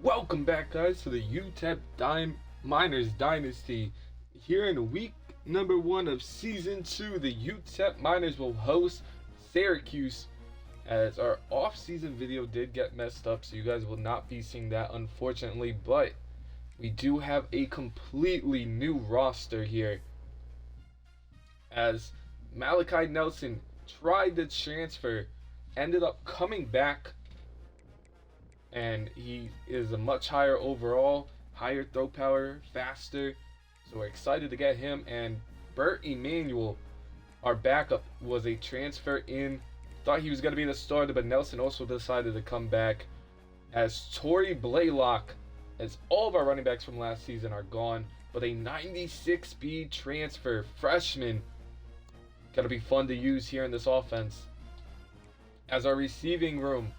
Welcome back, guys, to the Utep Miners Dynasty. Here in week number 1 of season 2, the Utep Miners will host Syracuse, as our off-season video did get messed up, so you guys will not be seeing that, unfortunately. But we do have a completely new roster here, as Malachi Nelson tried to transfer, ended up coming back, and he is a much higher overall, higher throw power, faster. So we're excited to get him. And Bert Emanuel, our backup, was a transfer in. Thought he was going to be the starter, but Nelson also decided to come back. As Torrey Blaylock, as all of our running backs from last season are gone, but a 96 speed transfer, freshman. Going to be fun to use here in this offense. As our receiving room,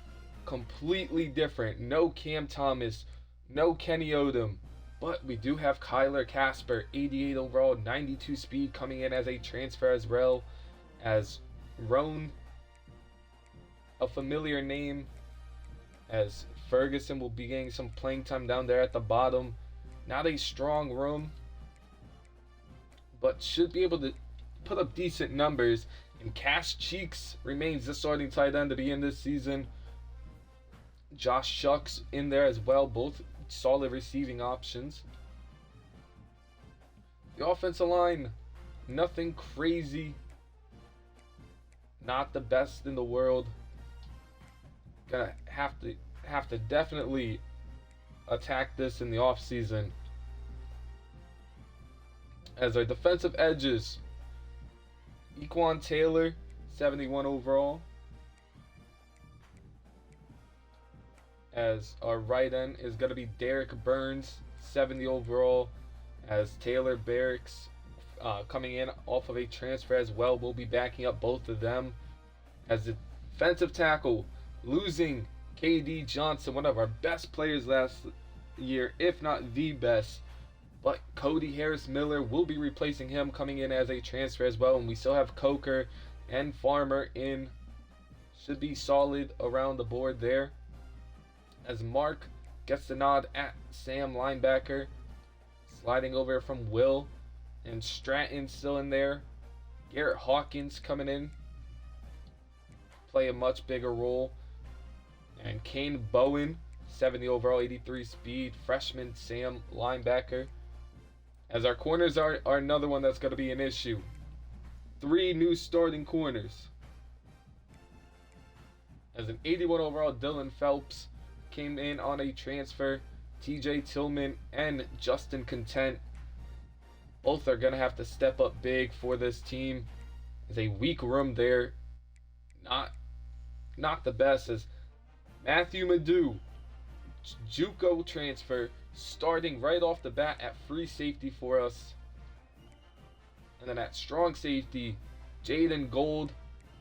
completely different. No Cam Thomas, no Kenny Odom, but we do have Kyler Casper, 88 overall, 92 speed, coming in as a transfer as well. As Roan, a familiar name, as Ferguson will be getting some playing time down there at the bottom. Not a strong room, but should be able to put up decent numbers. And Cash Cheeks remains the starting tight end to be in this season. Josh Shucks in there as well, both solid receiving options. The offensive line, nothing crazy, not the best in the world. Gonna have to definitely attack this in the offseason. As our defensive edges, Equan Taylor, 71 overall. As our right end is going to be Derek Burns, 70 overall. As Taylor Barracks, coming in off of a transfer as well, will be backing up both of them. As the defensive tackle, losing KD Johnson, one of our best players last year, if not the best. But Cody Harris Miller will be replacing him, coming in as a transfer as well. And we still have Coker and Farmer in. Should be solid around the board there. As Mark gets the nod at Sam linebacker, sliding over from Will, and Stratton still in there. Garrett Hawkins coming in, play a much bigger role. And Kane Bowen, 70 overall, 83 speed, freshman Sam linebacker. As our corners are another one that's going to be an issue. 3 new starting corners. As an 81 overall Dylan Phelps came in on a transfer. TJ Tillman and Justin Content, both are going to have to step up big for this team. There's a weak room there. Not the best. As Matthew Madu, JUCO transfer, starting right off the bat at free safety for us. And then at strong safety, Jaden Gold,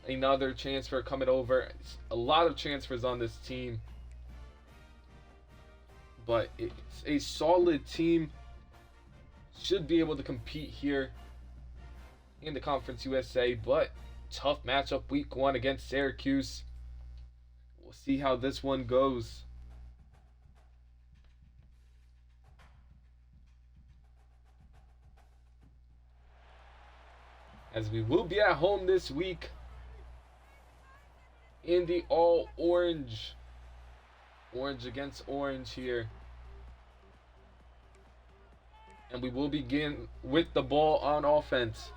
another transfer coming over. A lot of transfers on this team, but it's a solid team. Should be able to compete here in the Conference USA, but tough matchup week 1 against Syracuse. We'll see how this one goes. As we will be at home this week in the all orange. Orange against orange here. And we will begin with the ball on offense.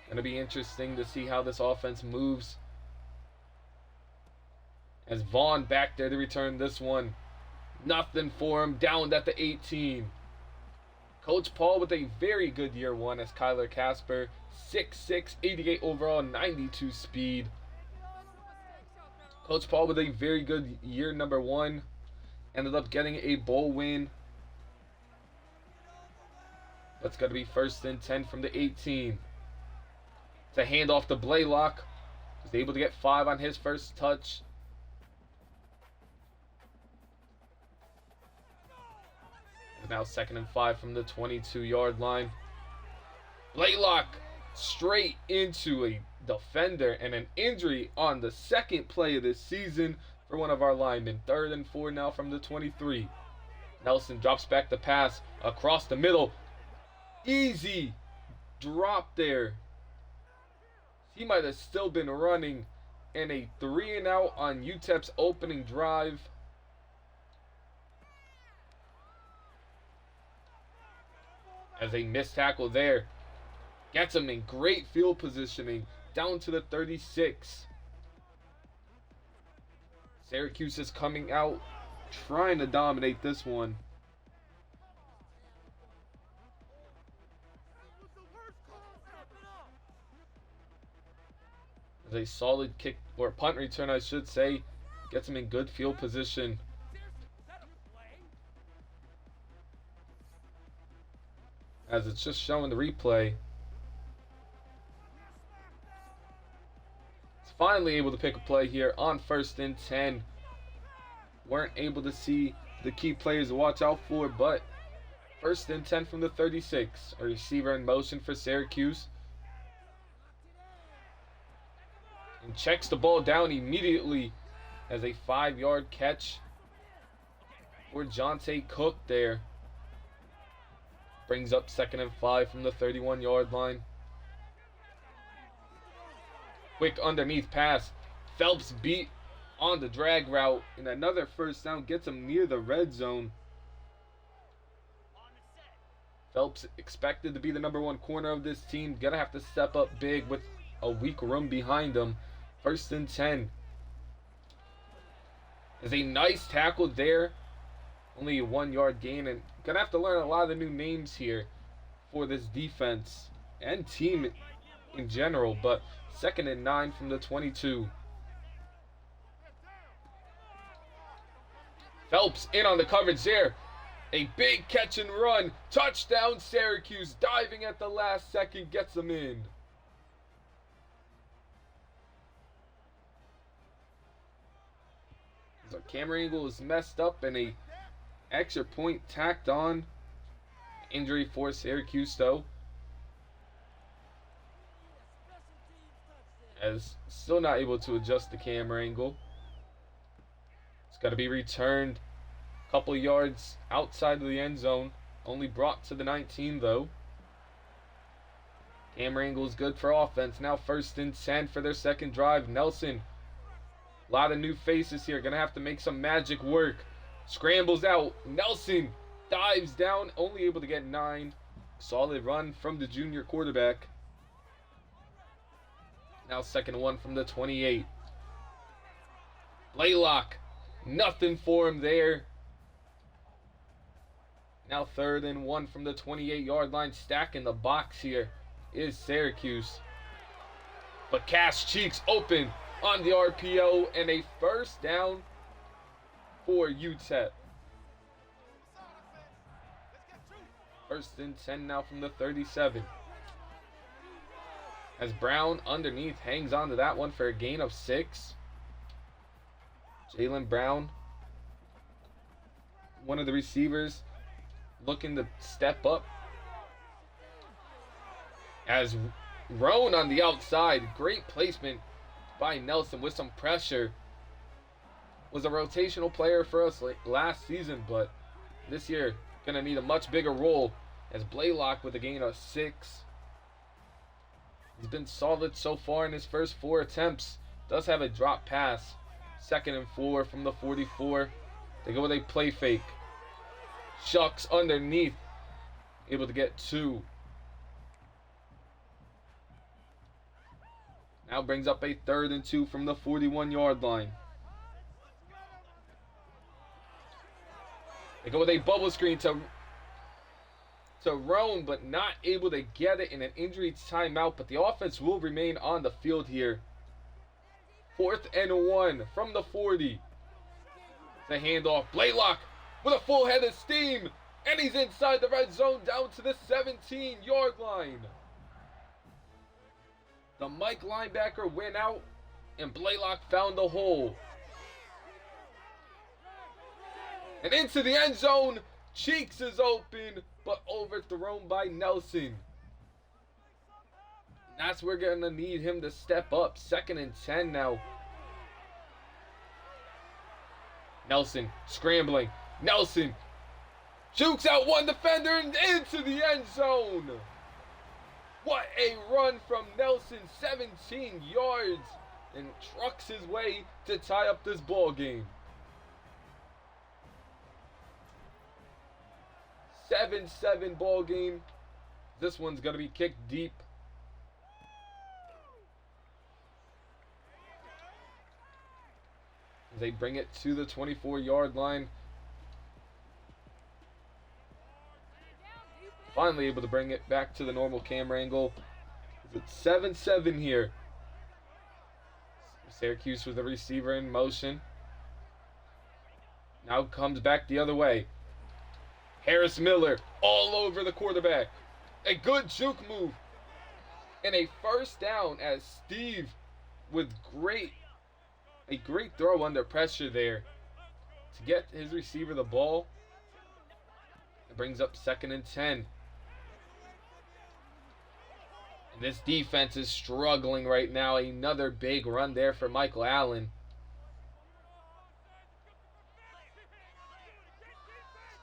Gonna be interesting to see how this offense moves. As Vaughn back there to return this one. Nothing for him, down at the 18. Coach Paul with a very good year 1 as Kyler Casper, 6'6", 88 overall, 92 speed. Coach Paul with a very good year number 1. Ended up getting a bowl win. That's going to be 1st and 10 from the 18. It's a handoff to Blaylock. Was able to get 5 on his first touch. Now 2nd and 5 from the 22-yard line. Blaylock straight into a defender, and an injury on the second play of this season for one of our linemen. 3rd and 4 now from the 23. Nelson drops back the pass across the middle. Easy drop there. He might have still been running. And a 3-and-out on Utep's opening drive. As a missed tackle there. Gets him in great field positioning. Down to the 36. Syracuse is coming out, trying to dominate this one. As a solid kick, or punt return I should say, gets him in good field position. As it's just showing the replay. Finally able to pick a play here on 1st and 10. Weren't able to see the key players to watch out for, but 1st and 10 from the 36. A receiver in motion for Syracuse. And checks the ball down immediately as a 5-yard catch for Jonte Cook there. Brings up 2nd and 5 from the 31-yard line. Quick underneath pass. Phelps beat on the drag route. And another 1st down gets him near the red zone. Phelps expected to be the number 1 corner of this team. Gonna have to step up big with a weak room behind him. 1st and 10. There's a nice tackle there. Only a 1-yard gain. And gonna have to learn a lot of new names here for this defense and team in general. But 2nd and 9 from the 22. Phelps in on the coverage there. A big catch and run. Touchdown Syracuse. Diving at the last second. Gets them in. The camera angle is messed up and a extra point tacked on. Injury for Syracuse though. As still not able to adjust the camera angle. It's got to be returned a couple yards outside of the end zone. Only brought to the 19 though. Camera angle is good for offense. Now 1st and 10 for their 2nd drive. Nelson. A lot of new faces here. Gonna have to make some magic work. Scrambles out. Nelson dives down. Only able to get 9. Solid run from the junior quarterback. Now 2nd and 1 from the 28. Blaylock. Nothing for him there. Now 3rd and 1 from the 28-yard line. Stacking the box here is Syracuse. But Cash Cheeks open on the RPO and a 1st down for Utep. 1st and 10 now from the 37. As Brown underneath hangs on to that one for a gain of 6. Jalen Brown, one of the receivers, looking to step up. As Roan on the outside, great placement by Nelson with some pressure. Was a rotational player for us last season, but this year gonna need a much bigger role. As Blaylock with a gain of 6. He's been solid so far in his first 4 attempts. Does have a drop pass. 2nd and 4 from the 44. They go with a play fake. Shucks underneath. Able to get 2. Now brings up a 3rd and 2 from the 41-yard line. They go with a bubble screen to Roan, but not able to get it in an injury timeout. But the offense will remain on the field here. 4th and 1 from the 40. The handoff. Blaylock with a full head of steam. And he's inside the red zone down to the 17-yard line. The Mike linebacker went out and Blaylock found the hole. And into the end zone. Cheeks is open, but overthrown by Nelson. That's where we're going to need him to step up. 2nd and 10 now. Nelson scrambling. Nelson Jukes out one defender and into the end zone. What a run from Nelson, 17 yards, and trucks his way to tie up this ball game. 7-7 ball game. This one's going to be kicked deep. They bring it to the 24-yard line. Finally able to bring it back to the normal camera angle. It's 7-7 here. Syracuse with the receiver in motion. Now comes back the other way. Harris Miller all over the quarterback. A good juke move. And a first down as Steve with a great throw under pressure there to get his receiver the ball. It brings up 2nd and 10. And this defense is struggling right now. Another big run there for Michael Allen.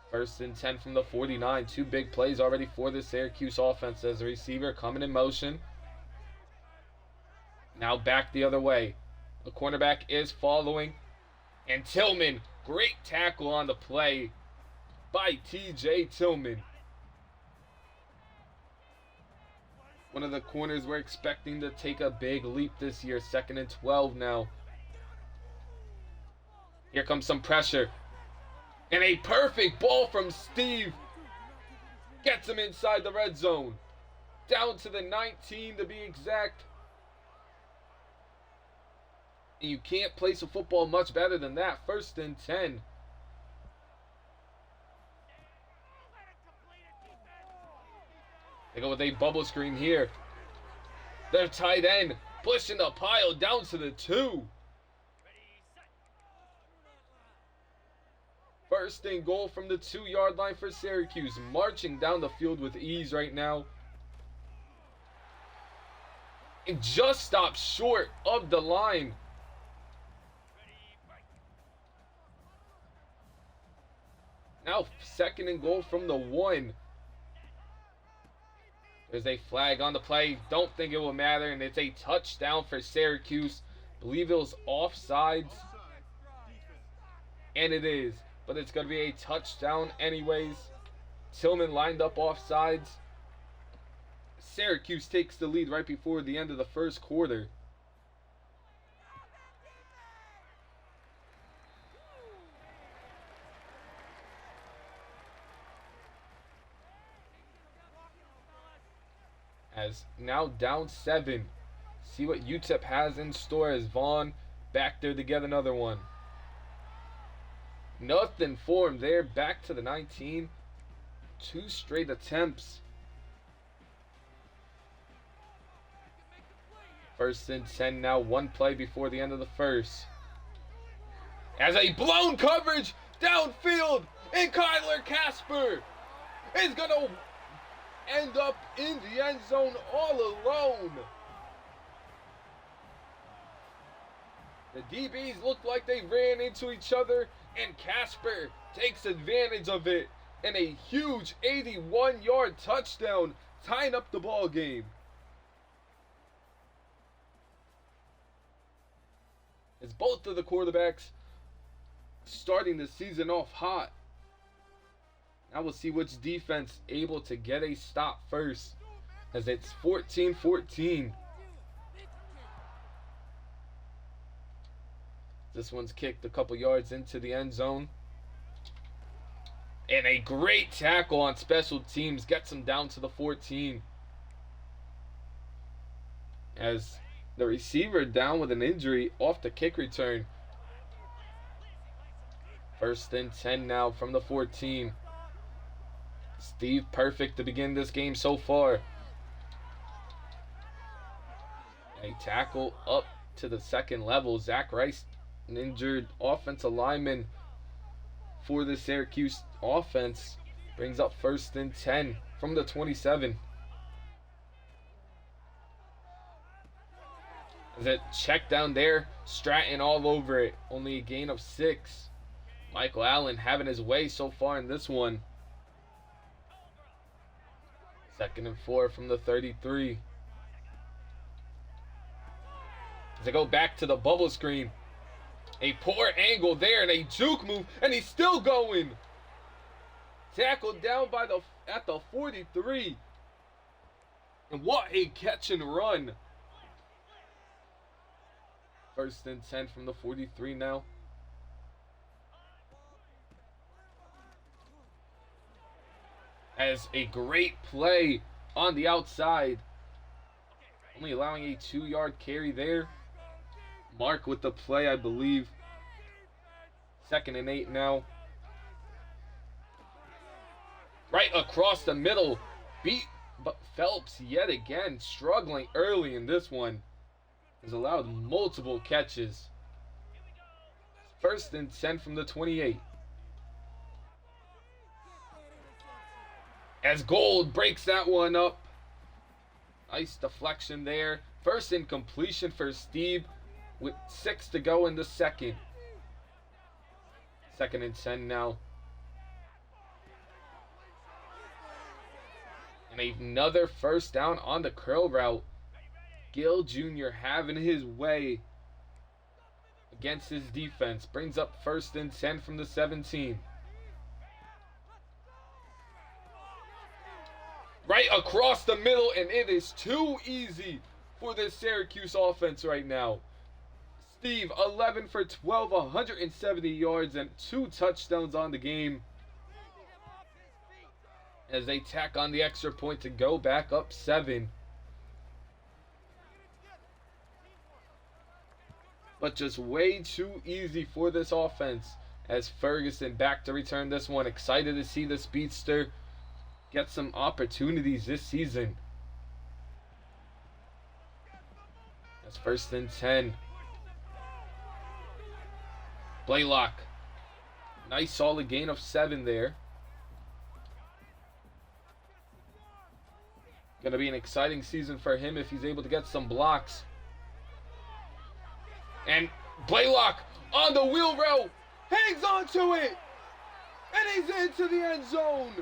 First and 10 from the 49. 2 big plays already for the Syracuse offense as the receiver coming in motion. Now back the other way. The cornerback is following. And Tillman, great tackle on the play by T.J. Tillman. One of the corners we're expecting to take a big leap this year. 2nd and 12 now. Here comes some pressure. And a perfect ball from Steve. Gets him inside the red zone. Down to the 19 to be exact. And you can't place a football much better than that. 1st and 10. They go with a bubble screen here. Their tight end pushing the pile down to the 2. 1st and goal from the 2-yard line for Syracuse. Marching down the field with ease right now. And just stopped short of the line. Now 2nd and goal from the 1. There's a flag on the play. Don't think it will matter. And it's a touchdown for Syracuse. Believe it was offsides. And it is. But it's going to be a touchdown anyways. Tillman lined up offsides. Syracuse takes the lead right before the end of the 1st quarter. As now down 7. See what Utep has in store as Vaughn back there to get another one. Nothing for him there. Back to the 19. 2 straight attempts. 1st and 10 now. 1 play before the end of the 1st. As a blown coverage downfield. And Kyler Casper is going to end up in the end zone all alone. The DBs look like they ran into each other, and Casper takes advantage of it in a huge 81-yard touchdown, tying up the ball game. As both of the quarterbacks starting the season off hot. Now we'll see which defense able to get a stop first, as it's 14-14. This one's kicked a couple yards into the end zone. And a great tackle on special teams gets him down to the 14. As the receiver down with an injury off the kick return. 1st and 10 now from the 14. Steve perfect to begin this game so far. A tackle up to the 2nd level. Zach Rice, an injured offensive lineman for the Syracuse offense, brings up 1st and 10 from the 27. As it check down there, Stratton all over it. Only a gain of 6. Michael Allen having his way so far in this one. 2nd and 4 from the 33. As they go back to the bubble screen. A poor angle there and a juke move, and he's still going. Tackled down by at the 43. And what a catch and run. 1st and 10 from the 43 now. As a great play on the outside. Only allowing a 2-yard carry there. Mark with the play, I believe. 2nd and 8 now. Right across the middle. But Phelps yet again struggling early in this one. Has allowed multiple catches. 1st and 10 from the 28. As Gold breaks that one up. Nice deflection there. 1st incompletion for Steve with 6 to go in the 2nd. 2nd and 10 now. And another 1st down on the curl route. Gill Jr. having his way against his defense. Brings up 1st and 10 from the 17. Right across the middle, and it is too easy for this Syracuse offense right now. Steve, 11 for 12, 170 yards, and 2 touchdowns on the game. As they tack on the extra point to go back up 7. But just way too easy for this offense. As Ferguson back to return this one. Excited to see the speedster get some opportunities this season. That's 1st and 10. Blaylock. Nice solid gain of 7 there. Going to be an exciting season for him if he's able to get some blocks. And Blaylock on the wheel route. Hangs on to it. And he's into the end zone.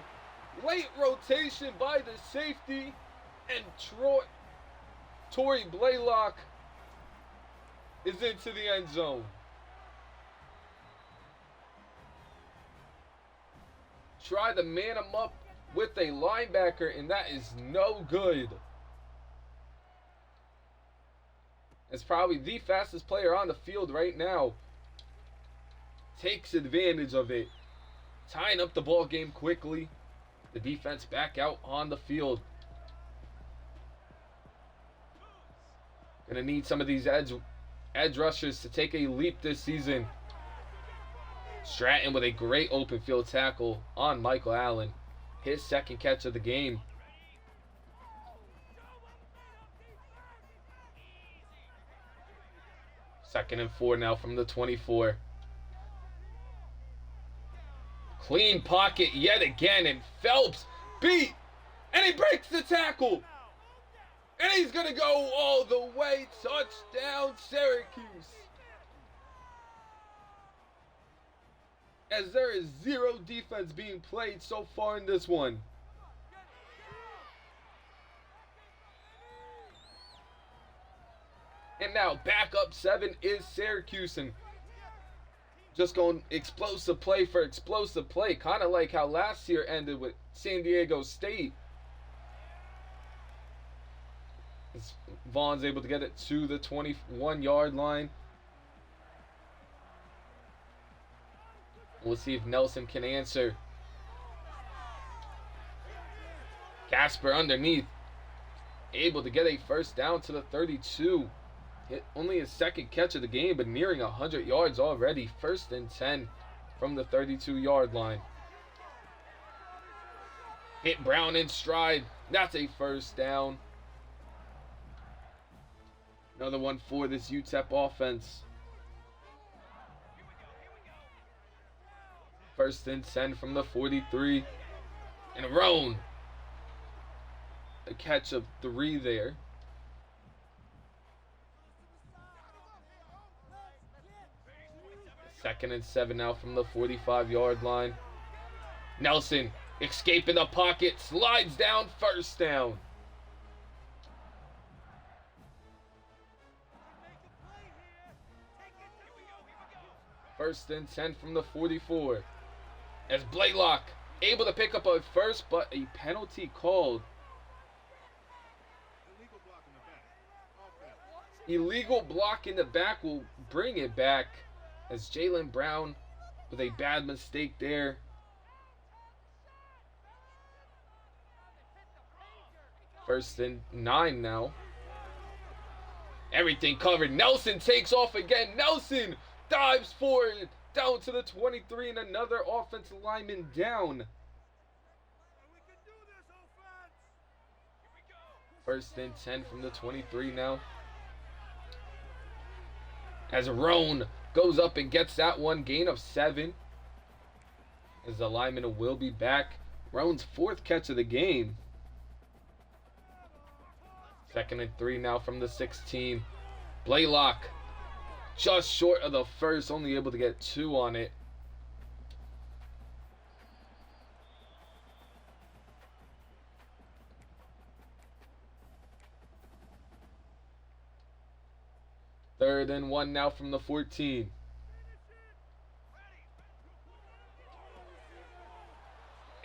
Late rotation by the safety. And Torrey Blaylock is into the end zone. Try to man him up with a linebacker, and that is no good. It's probably the fastest player on the field right now. Takes advantage of it. Tying up the ball game quickly. The defense back out on the field. Gonna need some of these edge rushers to take a leap this season. Stratton with a great open field tackle on Michael Allen. His 2nd catch of the game. Second and 4 now from the 24. Clean pocket yet again, and Phelps beat, and he breaks the tackle. And he's going to go all the way. Touchdown, Syracuse. As there is 0 defense being played so far in this one. And now back up 7 is Syracuse, and just going explosive play for explosive play. Kind of like how last year ended with San Diego State. As Vaughn's able to get it to the 21-yard line. We'll see if Nelson can answer. Casper underneath. Able to get a 1st down to the 32. Hit only his 2nd catch of the game, but nearing 100 yards already. 1st and 10 from the 32-yard line. Hit Brown in stride. That's a 1st down. Another one for this Utep offense. 1st and 10 from the 43. And Roan. A catch of 3 there. Second and 7 now from the 45-yard line. Nelson Escaping the pocket, slides down, first down. First and 10 from the 44. As Blaylock able to pick up a first, but a penalty called. Illegal block in the back will bring it back as Jaylen Brown with a bad mistake there. First and 9 now. Everything covered. Nelson takes off again. Nelson dives forward down to the 23 and another offensive lineman down. First and 10 from the 23 now. As Roan goes up and gets that one, gain of 7. As the lineman will be back. Roan's 4th catch of the game. Second and 3 now from the 16. Blaylock just short of the first, only able to get 2 on it. Third and 1 now from the 14.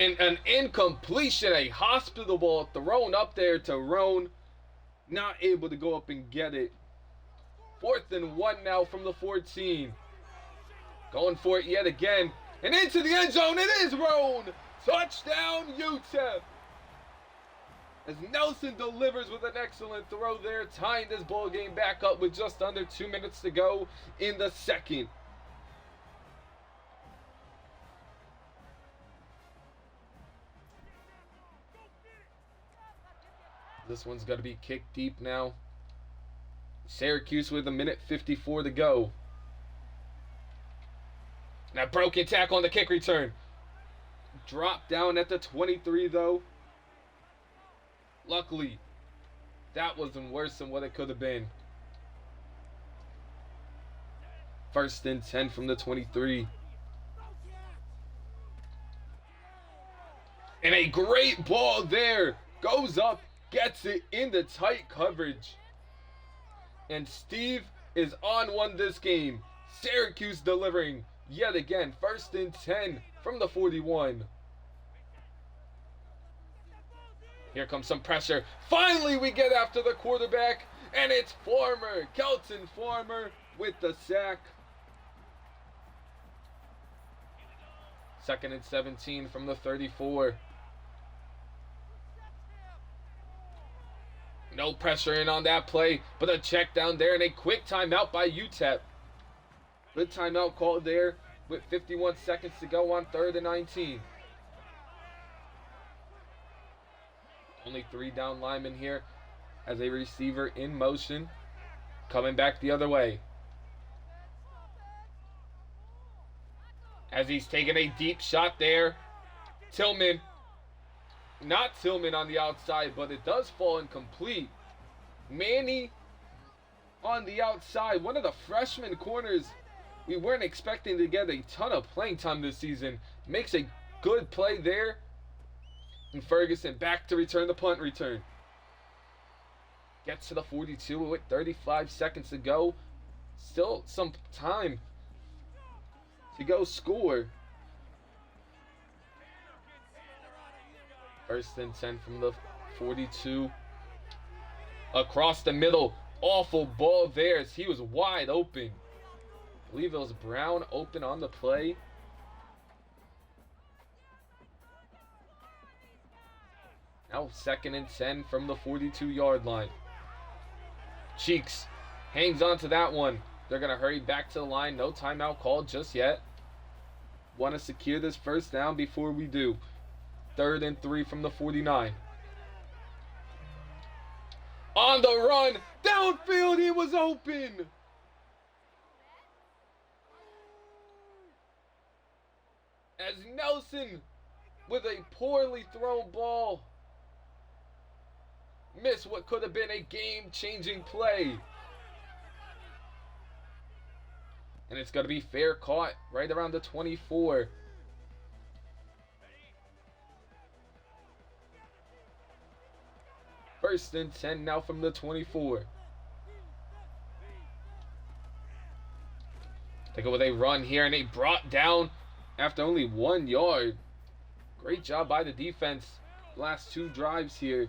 And an incompletion, a hospital ball thrown up there to Roan. Not able to go up and get it. 4th and 1 now from the 14. Going for it yet again. And into the end zone, it is Roan! Touchdown, Utep! As Nelson delivers with an excellent throw there, tying this ball game back up with just under 2 minutes to go in the second. This one's got to be kicked deep now. Syracuse with 1:54 to go. Now broken tackle on the kick return. Dropped down at the 23 though. Luckily, that wasn't worse than what it could have been. First and 10 from the 23. And a great ball there. Goes up, gets it into tight coverage. And Steve is on one this game. Syracuse delivering yet again. First and 10 from the 41. Here comes some pressure. Finally, we get after the quarterback. And it's Farmer, Kelton Farmer with the sack. Second and 17 from the 34. No pressure in on that play, but a check down there and a quick timeout by Utep. Good timeout called there with 51 seconds to go on 3rd and 19. Only 3 down linemen here as a receiver in motion, coming back the other way. As he's taking a deep shot there, Tillman. Not Tillman on the outside, but it does fall incomplete. Manny on the outside. One of the freshman corners we weren't expecting to get a ton of playing time this season. Makes a good play there. And Ferguson back to return the punt return. Gets to the 42 with 35 seconds to go. Still some time to go score. First and 10 from the 42. Across the middle. Awful ball there as he was wide open. I believe it was Brown open on the play. Now second and 10 from the 42-yard line. Cheeks hangs on to that one. They're going to hurry back to the line. No timeout called just yet. Want to secure this first down before we do. 3rd and 3 from the 49. On the run. Downfield, he was open. As Nelson, with a poorly thrown ball, missed what could have been a game-changing play. And it's going to be fair caught right around the 24. First and 10 now from the 24. They go with a run here, and they brought down after only 1 yard. Great job by the defense. Last 2 drives here.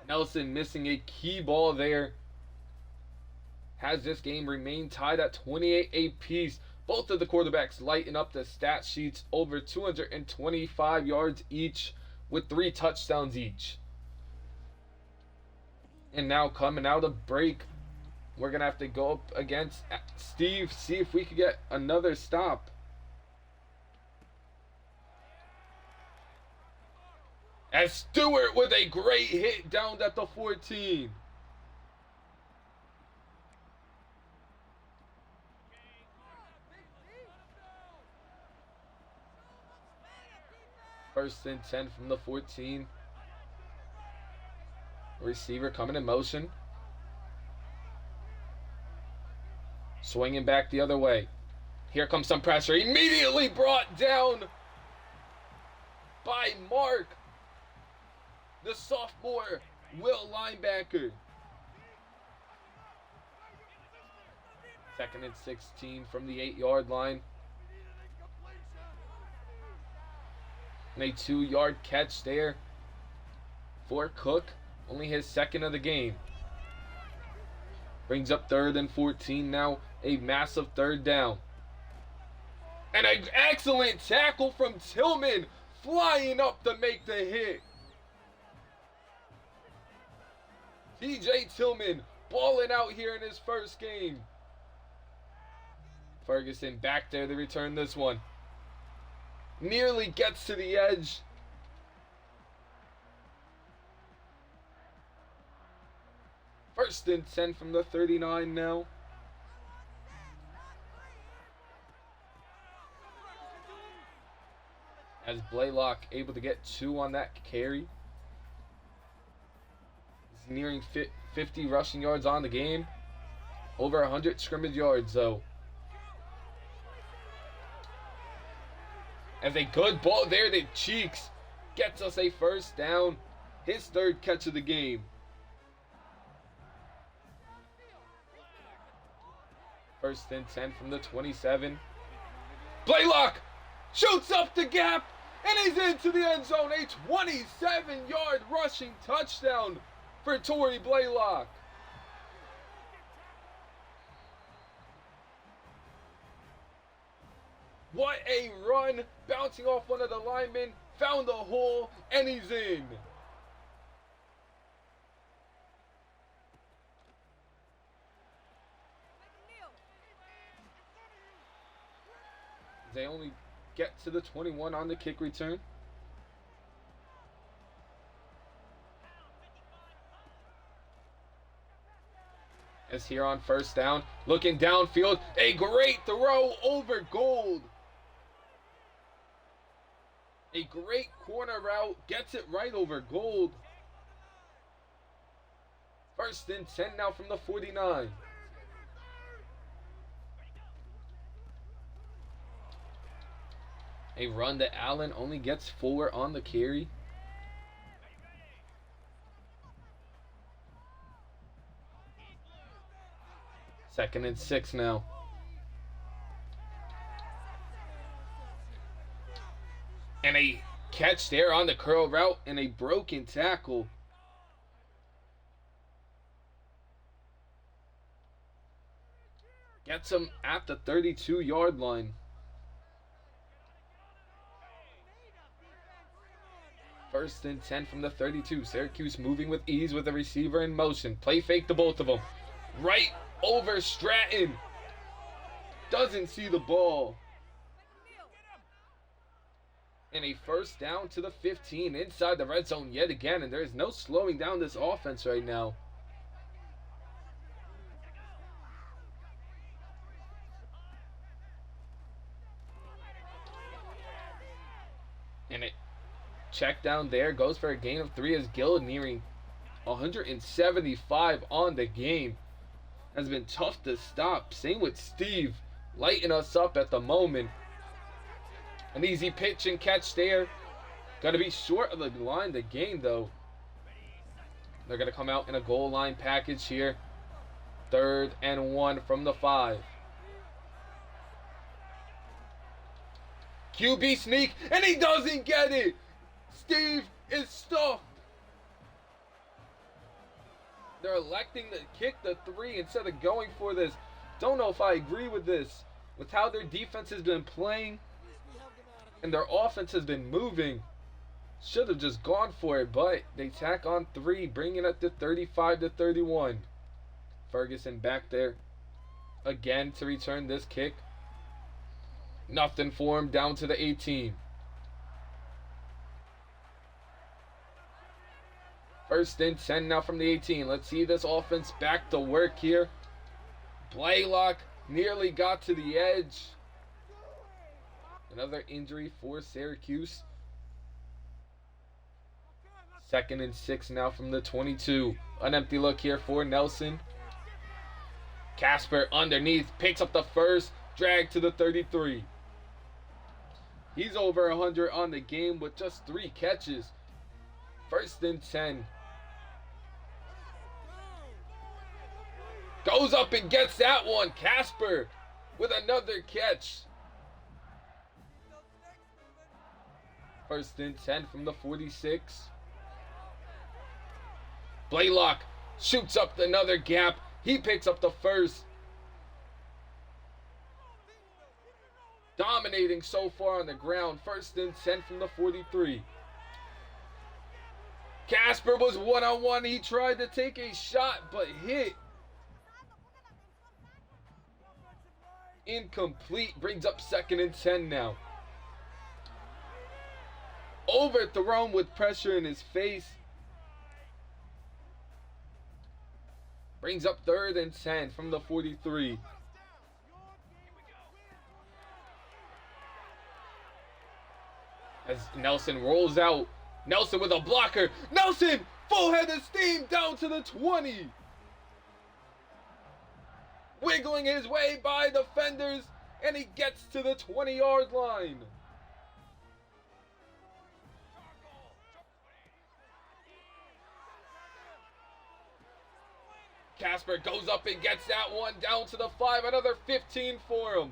Nelson missing a key ball there. Has this game remained tied at 28 apiece. Both of the quarterbacks lighten up the stat sheets, over 225 yards each with 3 touchdowns each. And now coming out of break, we're going to have to go up against Steve, see if we could get another stop. As Stewart with a great hit down at the 14. First and 10 from the 14. Receiver coming in motion. Swinging back the other way. Here comes some pressure. Immediately brought down by Mark, the sophomore Will linebacker. Second and 16 from the 8-yard line. And a 2-yard catch there for Cook. Only his second of the game. Brings up 3rd and 14 now. A massive 3rd down. And an excellent tackle from Tillman. Flying up to make the hit. TJ Tillman balling out here in his first game. Ferguson back there to return this one. Nearly gets to the edge. First and 10 from the 39 now. As Blaylock able to get 2 on that carry. He's nearing 50 rushing yards on the game. Over 100 scrimmage yards though. As a good ball there to Cheeks. Gets us a first down. His 3rd catch of the game. First and 10 from the 27. Blaylock shoots up the gap, and he's into the end zone. A 27-yard rushing touchdown for Torrey Blaylock. What a run, bouncing off one of the linemen, found the hole, and he's in. They only get to the 21 on the kick return. As here on first down, looking downfield, a great throw over Gold. A great corner route, gets it right over Gold. First and 10 now from the 49. A run that Allen only gets 4 on the carry. Second and 6 now. And a catch there on the curl route and a broken tackle. Gets him at the 32-yard line. First and 10 from the 32. Syracuse moving with ease with the receiver in motion. Play fake to both of them. Right over Stratton. Doesn't see the ball. And a first down to the 15 inside the red zone yet again. And there is no slowing down this offense right now. And it check down there, goes for a gain of 3 as Gill nearing 175 on the game. Has been tough to stop. Same with Steve, lighting us up at the moment. An easy pitch and catch there. Got to be short of the line to gain though. They're going to come out in a goal line package here. 3rd and 1 from the 5. QB sneak, and he doesn't get it. Steve is stuffed. They're electing to kick the 3 instead of going for this. Don't know if I agree with this. With how their defense has been playing and their offense has been moving. Should have just gone for it, but they tack on 3, bringing it to 35-31. Ferguson back there again to return this kick. Nothing for him, down to the 18. 1st and 10 now from the 18. Let's see this offense back to work here. Blaylock nearly got to the edge. Another injury for Syracuse. 2nd and 6 now from the 22. An empty look here for Nelson. Casper underneath, picks up the first, drag to the 33. He's over 100 on the game with just 3 catches. 1st and 10. Goes up and gets that one. Casper with another catch. 1st and 10 from the 46. Blaylock shoots up another gap. He picks up the first. Dominating so far on the ground. 1st and 10 from the 43. Casper was one-on-one. He tried to take a shot, but hit. Incomplete. Brings up 2nd and 10 now. Overthrown with pressure in his face. Brings up 3rd and 10 from the 43. As Nelson rolls out. Nelson with a blocker. Nelson! Full head of steam down to the 20. Wiggling his way by defenders. And he gets to the 20-yard line. Casper goes up and gets that one down to the 5. Another 15 for him.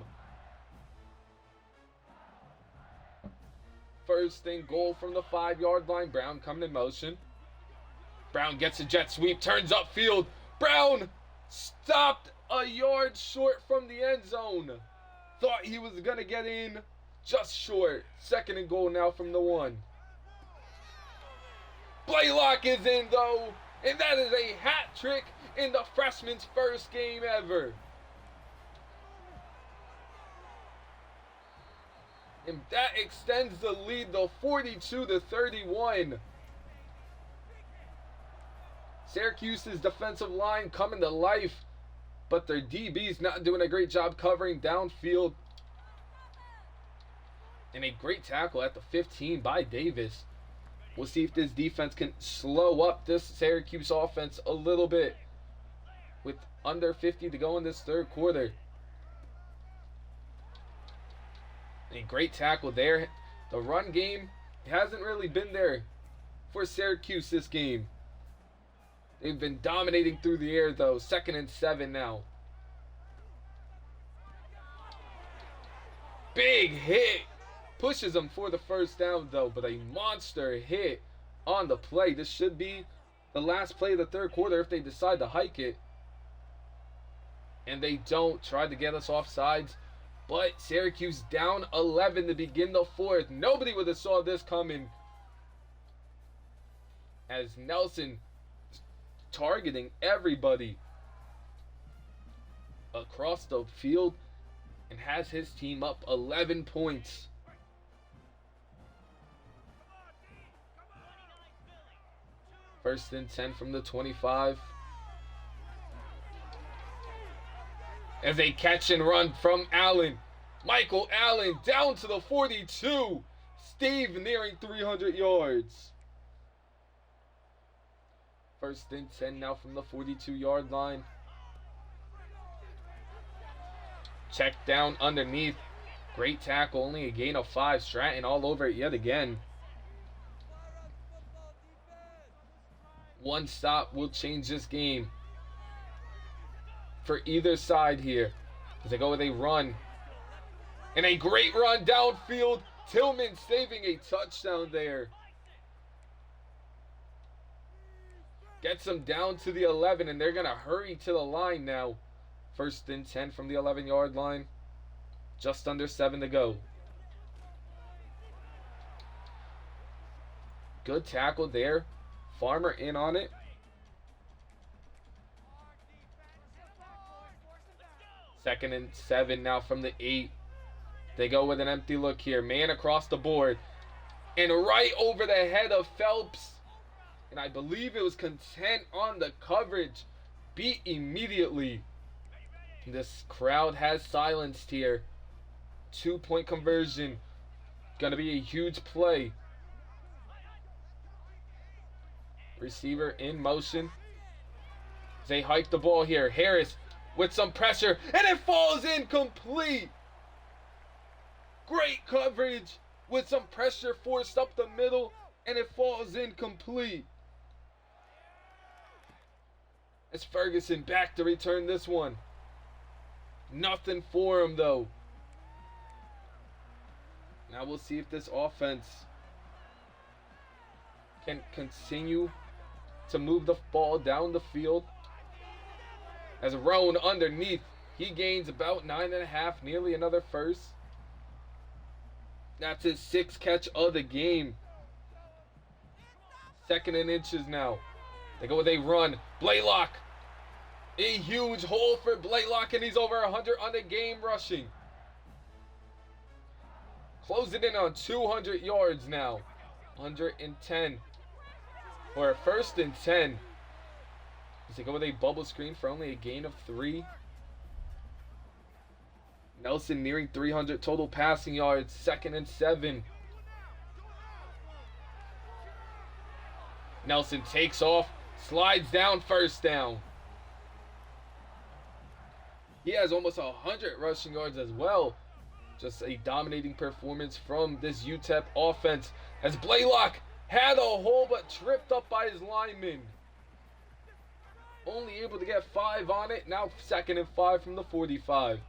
1st and goal from the 5-yard line. Brown coming in motion. Brown gets a jet sweep, turns upfield. Brown stopped a yard short from the end zone. Thought he was going to get in, just short. 2nd and goal now from the 1. Blaylock is in though, and that is a hat trick in the freshman's first game ever. And that extends the lead to 42-31. Syracuse's defensive line coming to life, but their DB's not doing a great job covering downfield. And a great tackle at the 15 by Davis. We'll see if this defense can slow up this Syracuse offense a little bit. With under 50 to go in this 3rd quarter. A great tackle there. The run game hasn't really been there for Syracuse this game. They've been dominating through the air though. 2nd and 7 now. Big hit. Pushes them for the first down though, but a monster hit on the play. This should be the last play of the 3rd quarter if they decide to hike it. And they don't. Try to get us off sides. But Syracuse down 11 to begin the 4th. Nobody would have saw this coming. As Nelson targeting everybody across the field and has his team up 11 points. First and 10 from the 25. As they catch and run from Allen. Michael Allen down to the 42. Steve nearing 300 yards. First and 10 now from the 42-yard line. Check down underneath. Great tackle, only a gain of 5. Stratton all over it yet again. One stop will change this game for either side here. As they go with a run. And a great run downfield. Tillman saving a touchdown there. Gets them down to the 11, and they're going to hurry to the line now. 1st and 10 from the 11-yard line. Just under 7 to go. Good tackle there. Farmer in on it. Second and 7 now from the 8. They go with an empty look here. Man across the board. And right over the head of Phelps. And I believe it was Content on the coverage. Beat immediately. This crowd has silenced here. 2-point conversion. Gonna be a huge play. Receiver in motion. They hike the ball here. Harris with some pressure. And it falls incomplete. Great coverage with some pressure forced up the middle. And it falls incomplete. It's Ferguson back to return this one. Nothing for him though. Now we'll see if this offense can continue to move the ball down the field. As Roan underneath, he gains about 9.5, nearly another first. That's his 6th catch of the game. 2nd and inches now. They go with a run. Blaylock. A huge hole for Blaylock, and he's over 100 on the game rushing. Closing in on 200 yards now. 110. For a 1st and 10. As they go with a bubble screen for only a gain of 3. Nelson nearing 300 total passing yards. 2nd and 7. Nelson takes off. Slides down, 1st down. He has almost 100 rushing yards as well. Just a dominating performance from this Utep offense. As Blaylock had a hole but tripped up by his lineman. Only able to get 5 on it. Now 2nd and 5 from the 45.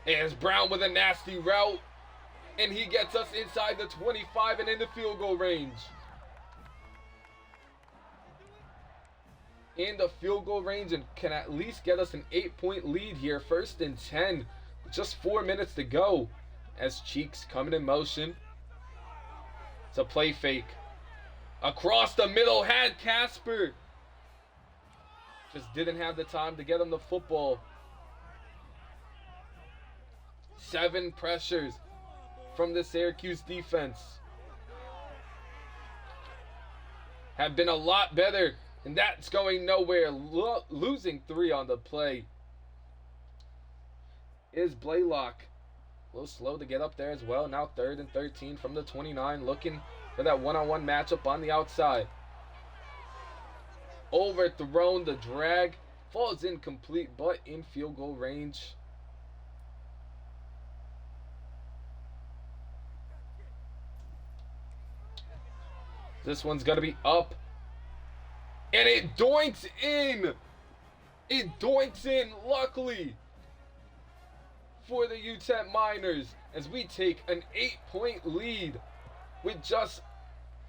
As Brown with a nasty route. And he gets us inside the 25 and into field goal range. In the field goal range and can at least get us an 8-point lead here. 1st and 10. Just 4 minutes to go. As Cheeks coming in motion. It's a play fake. Across the middle had Casper. Just didn't have the time to get him the football. 7 pressures from the Syracuse defense. Have been a lot better. And that's going nowhere. Losing 3 on the play. Is Blaylock. A little slow to get up there as well. Now 3rd and 13 from the 29. Looking for that one-on-one matchup on the outside. Overthrown. The drag. Falls incomplete but in field goal range. This one's going to be up. And it doinks in. It doinks in, luckily, for the Utep Miners. As we take an 8-point lead with just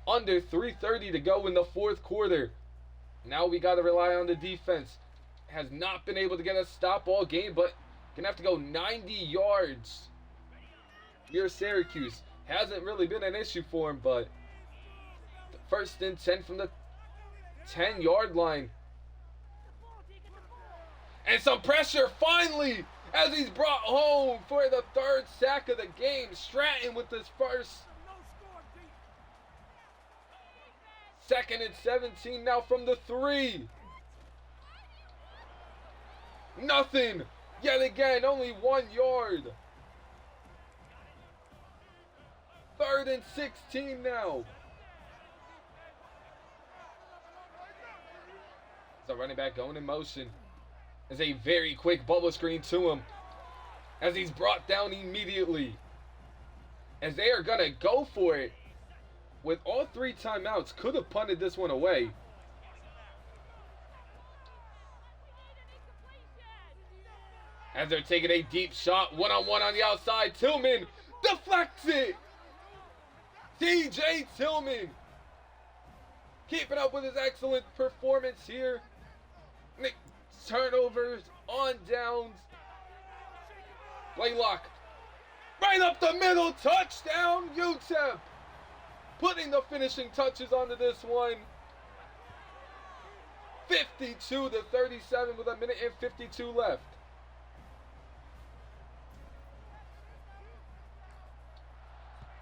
under 3:30 to go in the 4th quarter. Now we got to rely on the defense. Has not been able to get a stop all game, but gonna have to go 90 yards. Here Syracuse. Hasn't really been an issue for him, but 1st and 10 from the 10-yard line. And some pressure finally as he's brought home for the 3rd sack of the game. Stratton with his first. 2nd and 17 now from the 3. Nothing. Yet again, only 1 yard. 3rd and 16 now. The running back going in motion. There's a very quick bubble screen to him. As he's brought down immediately. As they are going to go for it with all 3 timeouts, could have punted this one away. As they're taking a deep shot, one-on-one on the outside, Tillman deflects it. TJ Tillman keeping up with his excellent performance here. Turnovers on downs. Blaylock right up the middle, touchdown Utep. Putting the finishing touches onto this one. 52-37 with 1:52 left.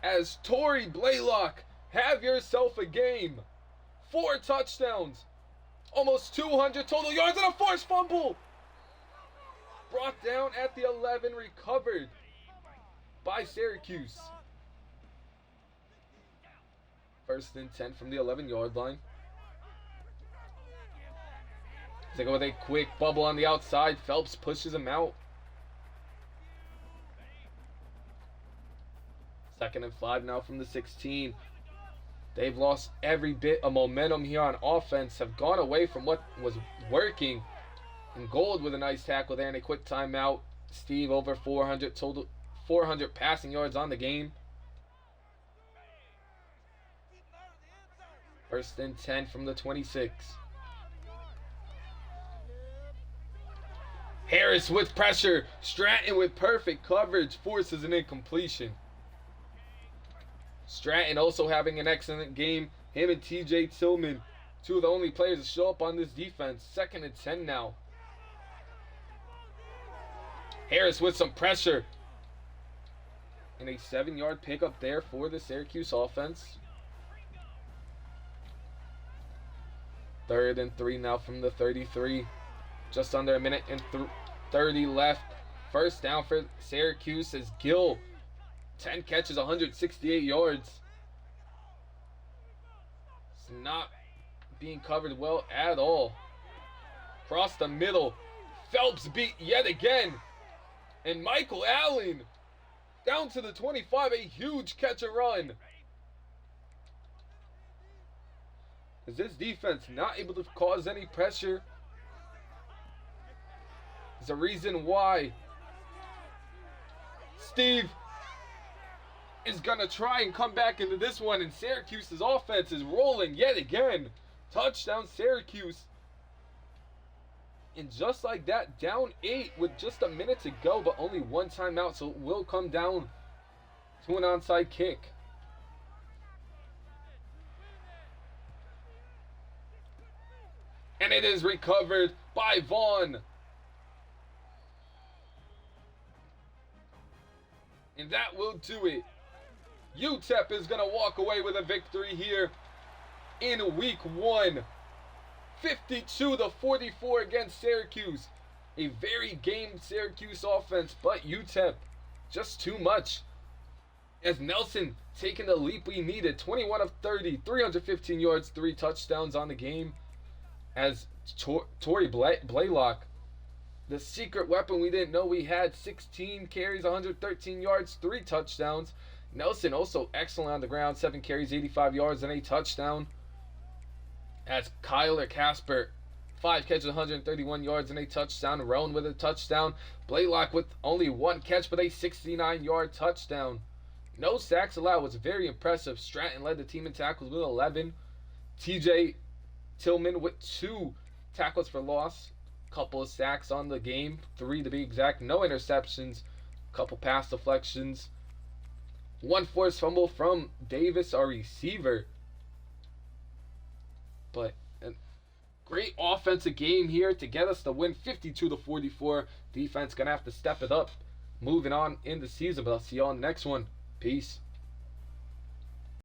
As Torrey Blaylock, have yourself a game. 4 touchdowns, almost 200 total yards, and a forced fumble. Brought down at the 11, recovered by Syracuse. 1st and 10 from the 11-yard line. They go with a quick bubble on the outside. Phelps pushes him out. 2nd and 5 now from the 16. They've lost every bit of momentum here on offense, have gone away from what was working. And Gold with a nice tackle there and a quick timeout. Steve over 400 total, 400 passing yards on the game. 1st and 10 from the 26. Harris with pressure. Stratton with perfect coverage forces an incompletion. Stratton also having an excellent game. Him and TJ Tillman, 2 of the only players to show up on this defense. 2nd and 10 now. Harris with some pressure. And a 7-yard pickup there for the Syracuse offense. 3rd and 3 now from the 33. Just under 1:30 left. 1st down for Syracuse as Gill, 10 catches, 168 yards. It's not being covered well at all. Across the middle. Phelps beat yet again. And Michael Allen down to the 25. A huge catch and run. Is this defense not able to cause any pressure? There's a reason why. Steve is going to try and come back into this one, and Syracuse's offense is rolling yet again. Touchdown Syracuse. And just like that, down 8 with just a minute to go, but only 1 timeout, so it will come down to an onside kick. And it is recovered by Vaughn. And that will do it. Utep is going to walk away with a victory here in week 1. 52-44 against Syracuse. A very game Syracuse offense, but Utep just too much. As Nelson taking the leap we needed. 21 of 30, 315 yards, 3 touchdowns on the game. As Torrey Blaylock, the secret weapon we didn't know we had, 16 carries, 113 yards, 3 touchdowns. Nelson also excellent on the ground, 7 carries, 85 yards, and a touchdown. As Kyler Casper, 5 catches, 131 yards, and a touchdown. Roan with a touchdown. Blaylock with only 1 catch, but a 69-yard touchdown. No sacks allowed was very impressive. Stratton led the team in tackles with 11. TJ Tillman with 2 tackles for loss. Couple of sacks on the game, 3 to be exact. No interceptions, couple pass deflections. 1 forced fumble from Davis, our receiver. But a great offensive game here to get us the win, 52-44. Defense gonna have to step it up moving on in the season, but I'll see you all in the next one. Peace.